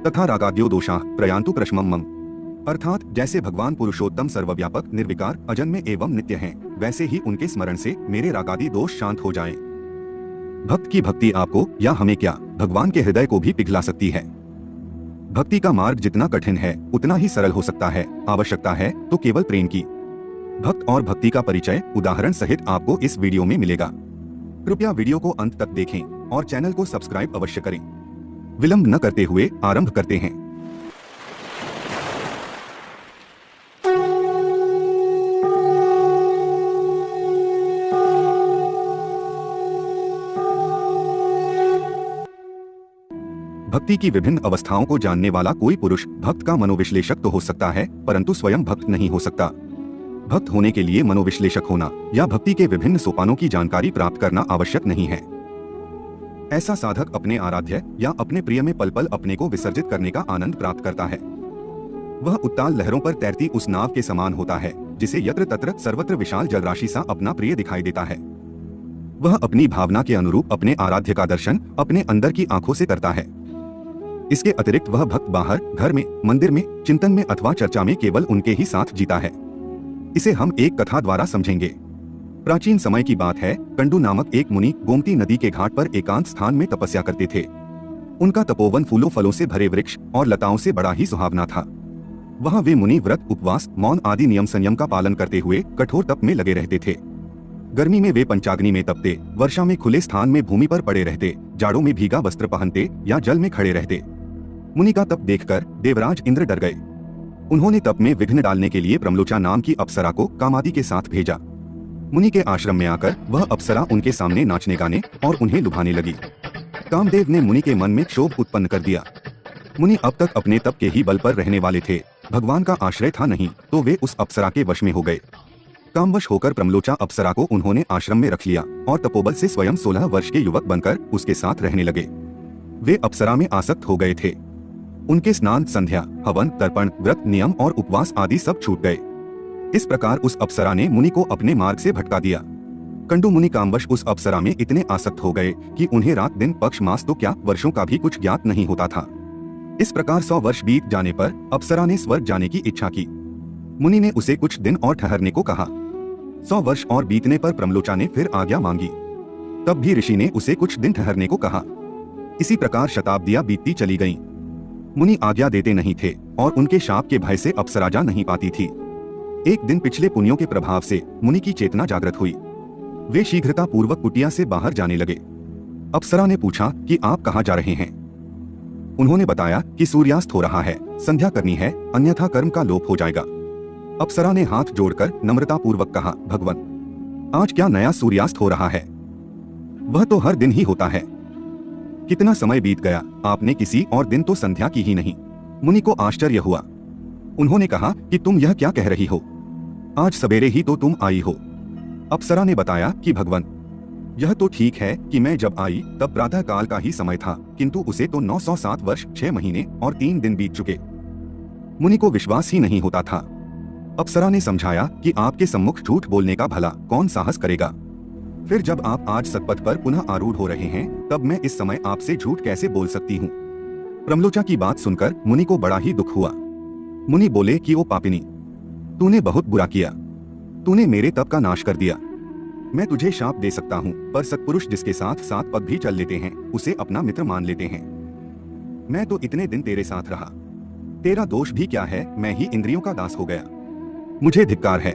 तथा रागाद्यो दोषाः प्रयान्तु प्रशमं मम। अर्थात जैसे भगवान पुरुषोत्तम सर्वव्यापक, निर्विकार, अजन्मे एवं नित्य हैं, वैसे ही उनके स्मरण से मेरे रागादि दोष शांत हो जाएं। भक्त की भक्ति आपको या हमें क्या, भगवान के हृदय को भी पिघला सकती है। भक्ति का मार्ग जितना कठिन है उतना ही सरल हो सकता है। आवश्यकता है तो केवल प्रेम की। भक्त और भक्ति का परिचय उदाहरण सहित आपको इस वीडियो में मिलेगा। कृपया वीडियो को अंत तक देखें और चैनल को सब्सक्राइब अवश्य करें। विलंब न करते हुए आरंभ करते हैं। भक्ति की विभिन्न अवस्थाओं को जानने वाला कोई पुरुष भक्त का मनोविश्लेषक तो हो सकता है, परंतु स्वयं भक्त नहीं हो सकता। भक्त होने के लिए मनोविश्लेषक होना या भक्ति के विभिन्न सोपानों की जानकारी प्राप्त करना आवश्यक नहीं है। ऐसा साधक अपने आराध्य या अपने प्रिय में पल पल अपने को विसर्जित करने का आनंद प्राप्त करता है। वह उत्ताल लहरों पर तैरती उस नाव के समान होता है जिसे यत्र तत्र सर्वत्र विशाल जलराशि सा अपना प्रिय दिखाई देता है। वह अपनी भावना के अनुरूप अपने आराध्य का दर्शन अपने अंदर की आंखों से करता है। इसके अतिरिक्त वह भक्त बाहर, घर में, मंदिर में, चिंतन में अथवा चर्चा में केवल उनके ही साथ जीता है। इसे हम एक कथा द्वारा समझेंगे। प्राचीन समय की बात है। कंडू नामक एक मुनि गोमती नदी के घाट पर एकांत स्थान में तपस्या करते थे। उनका तपोवन फूलों फलों से भरे वृक्ष और लताओं से बड़ा ही सुहावना था। वहाँ वे मुनि व्रत, उपवास, मौन आदि नियम संयम का पालन करते हुए कठोर तप में लगे रहते थे। गर्मी में वे पंचाग्नि में तपते, वर्षा में खुले स्थान में भूमि पर पड़े रहते, जाड़ों में भीगा वस्त्र पहनते या जल में खड़े रहते। मुनि का तप देखकर देवराज इंद्र डर गए। उन्होंने तप में विघ्न डालने के लिए प्रमलोचा नाम की अप्सरा को कामादि के साथ भेजा। मुनि के आश्रम में आकर वह अप्सरा उनके सामने नाचने गाने और उन्हें लुभाने लगी। कामदेव ने मुनि के मन में क्षोभ उत्पन्न कर दिया। मुनि अब तक अपने तप के ही बल पर रहने वाले थे, भगवान का आश्रय था नहीं, तो वे उस अप्सरा के वश में हो गए। कामवश होकर प्रमलोचा अप्सरा को उन्होंने आश्रम में रख लिया और तपोबल से स्वयं 16 वर्ष के युवक बनकर उसके साथ रहने लगे। वे अप्सरा में आसक्त हो गए थे। उनके स्नान, संध्या, हवन, तर्पण, व्रत, नियम और उपवास आदि सब छूट गए। इस प्रकार उस अप्सरा ने मुनि को अपने मार्ग से भटका दिया। कंडू मुनि कामवश उस अप्सरा में इतने आसक्त हो गए कि उन्हें रात दिन, पक्ष मास तो क्या वर्षों का भी कुछ ज्ञात नहीं होता था। इस प्रकार 100 वर्ष बीत जाने पर अप्सरा ने स्वर्ग जाने की इच्छा की। मुनि ने उसे कुछ दिन और ठहरने को कहा। 100 वर्ष और बीतने पर प्रमलोचा ने फिर आज्ञा मांगी। तब भी ऋषि ने उसे कुछ दिन ठहरने को कहा। इसी प्रकार शताब्दियां बीतती चली गईं। मुनि आज्ञा देते नहीं थे और उनके शाप के भय से अप्सरा जा नहीं पाती थी। एक दिन पिछले पुण्यों के प्रभाव से मुनि की चेतना जागृत हुई। वे शीघ्रता पूर्वक कुटिया से बाहर जाने लगे। अप्सरा ने पूछा कि आप कहाँ जा रहे हैं। उन्होंने बताया कि सूर्यास्त हो रहा है, संध्या करनी है, अन्यथा कर्म का लोप हो जाएगा। अप्सरा ने हाथ जोड़कर नम्रता पूर्वक कहा, भगवन, आज क्या नया सूर्यास्त हो रहा है? वह तो हर दिन ही होता है। कितना समय बीत गया, आपने किसी और दिन तो संध्या की ही नहीं। मुनि को आश्चर्य हुआ। उन्होंने कहा कि तुम यह क्या कह रही हो, आज सवेरे ही तो तुम आई हो। अप्सरा ने बताया कि भगवन, यह तो ठीक है कि मैं जब आई तब प्रातः काल का ही समय था, किंतु उसे तो 907 वर्ष 6 महीने और 3 दिन बीत चुके। मुनि को विश्वास ही नहीं होता था। अप्सरा ने समझाया कि आपके सम्मुख झूठ बोलने का भला कौन साहस करेगा। फिर जब आप आज सतपथ पर पुनः आरूढ़ हो रहे हैं, तब मैं इस समय आपसे झूठ कैसे बोल सकती हूँ। प्रमलोचा की बात सुनकर मुनि को बड़ा ही दुख हुआ। मुनि बोले कि ओ पापिनी, तूने बहुत बुरा किया। तूने मेरे तप का नाश कर दिया। मैं तुझे शाप दे सकता हूँ, पर सत्पुरुष जिसके साथ 7 पग भी चल लेते हैं, उसे अपना मित्र मान लेते हैं। मैं तो इतने दिन तेरे साथ रहा, तेरा दोष भी क्या है, मैं ही इंद्रियों का दास हो गया। मुझे धिक्कार है।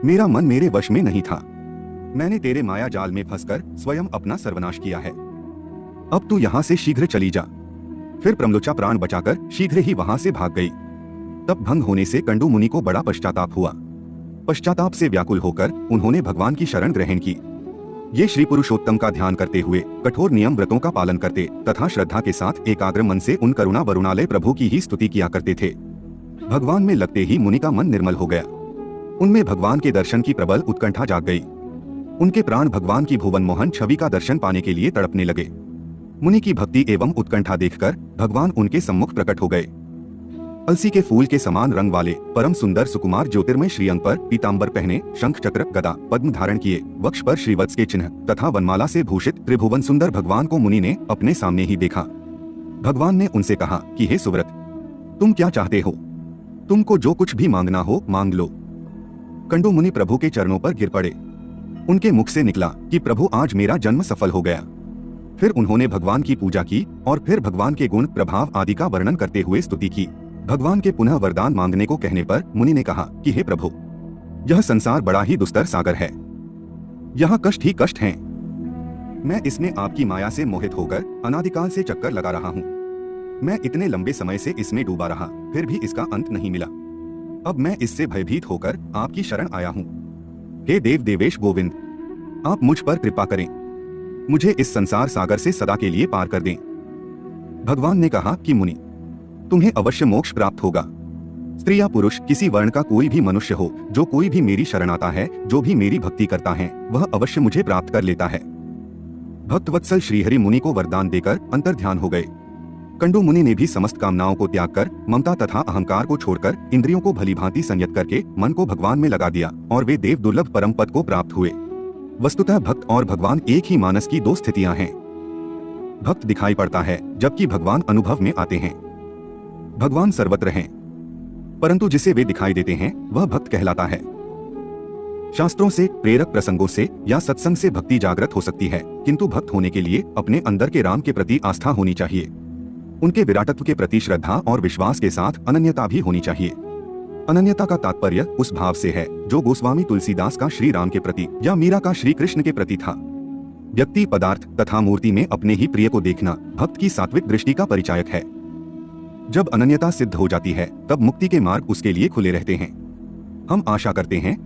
मेरा मन मेरे वश में नहीं था। मैंने तेरे माया जाल में फंसकर स्वयं अपना सर्वनाश किया है। अब तू यहाँ से शीघ्र चली जा। फिर प्रमलोचा प्राण बचाकर शीघ्र ही वहां से भाग गई। तब भंग होने से कंडू मुनि को बड़ा पश्चाताप हुआ। पश्चाताप से व्याकुल होकर उन्होंने भगवान की शरण ग्रहण की। ये श्री पुरुषोत्तम का ध्यान करते हुए कठोर नियम व्रतों का पालन करते तथा श्रद्धा के साथ एकाग्र मन से उन करुणा वरुणालय प्रभु की ही स्तुति किया करते थे। भगवान में लगते ही मुनि का मन निर्मल हो गया। उनमें भगवान के दर्शन की प्रबल उत्कंठा जाग गई। उनके प्राण भगवान की भुवन मोहन छवि का दर्शन पाने के लिए तड़पने लगे। मुनि की भक्ति एवं उत्कंठा देखकर भगवान उनके सम्मुख प्रकट हो गए। अलसी के फूल के समान रंग वाले परम सुंदर सुकुमार ज्योतिर्मय श्रीअंग पर पीतांबर पहने, शंख चक्र गदा पद्म धारण किए, वक्ष पर श्रीवत्स के चिन्ह तथा वनमाला से भूषित त्रिभुवन सुंदर भगवान को मुनि ने अपने सामने ही देखा। भगवान ने उनसे कहा कि हे सुव्रत, तुम क्या चाहते हो? तुमको जो कुछ भी मांगना हो मांग लो। कंडू मुनि प्रभु के चरणों पर गिर पड़े। उनके मुख से निकला कि प्रभु आज मेरा जन्म सफल हो गया। फिर उन्होंने भगवान की पूजा की और फिर भगवान के गुण प्रभाव आदि का वर्णन करते हुए स्तुति की। भगवान के पुनः वरदान मांगने को कहने पर मुनि ने कहा कि हे प्रभु, यह संसार बड़ा ही दुस्तर सागर है। यहाँ कष्ट ही कष्ट हैं। मैं इसमें आपकी माया से मोहित होकर अनादिकाल से चक्कर लगा रहा हूँ। मैं इतने लंबे समय से इसमें डूबा रहा, फिर भी इसका अंत नहीं मिला। अब मैं इससे भयभीत होकर आपकी शरण आया हूँ। हे देव देवेश गोविंद, आप मुझ पर कृपा करें, मुझे इस संसार सागर से सदा के लिए पार कर दें। भगवान ने कहा कि मुनि, तुम्हें अवश्य मोक्ष प्राप्त होगा। स्त्री या पुरुष, किसी वर्ण का कोई भी मनुष्य हो, जो कोई भी मेरी शरण आता है, जो भी मेरी भक्ति करता है, वह अवश्य मुझे प्राप्त कर लेता है। भक्तवत्सल श्रीहरि मुनि को वरदान देकर अंतर्ध्यान हो गए। कंडू मुनि ने भी समस्त कामनाओं को त्याग कर, ममता तथा अहंकार को छोड़कर, इंद्रियों को भलीभांति संयत करके मन को भगवान में लगा दिया और वे देव दुर्लभ परम पद को प्राप्त हुए। वस्तुतः भक्त और भगवान एक ही मानस की दो स्थितियां हैं। भक्त दिखाई पड़ता है जबकि भगवान अनुभव में आते हैं। भगवान सर्वत्र हैं, परंतु जिसे वे दिखाई देते हैं वह भक्त कहलाता है। शास्त्रों से, प्रेरक प्रसंगों से या सत्संग से भक्ति जागृत हो सकती है, किंतु भक्त होने के लिए अपने अंदर के राम के प्रति आस्था होनी चाहिए। उनके विराटत्व के प्रति श्रद्धा और विश्वास के साथ अनन्यता भी होनी चाहिए। अनन्यता का तात्पर्य उस भाव से है जो गोस्वामी तुलसीदास का श्री राम के प्रति या मीरा का श्री कृष्ण के प्रति था। व्यक्ति, पदार्थ तथा मूर्ति में अपने ही प्रिय को देखना भक्त की सात्विक दृष्टि का परिचायक है। जब अनन्यता सिद्ध हो जाती है तब मुक्ति के मार्ग उसके लिए खुले रहते हैं। हम आशा करते हैं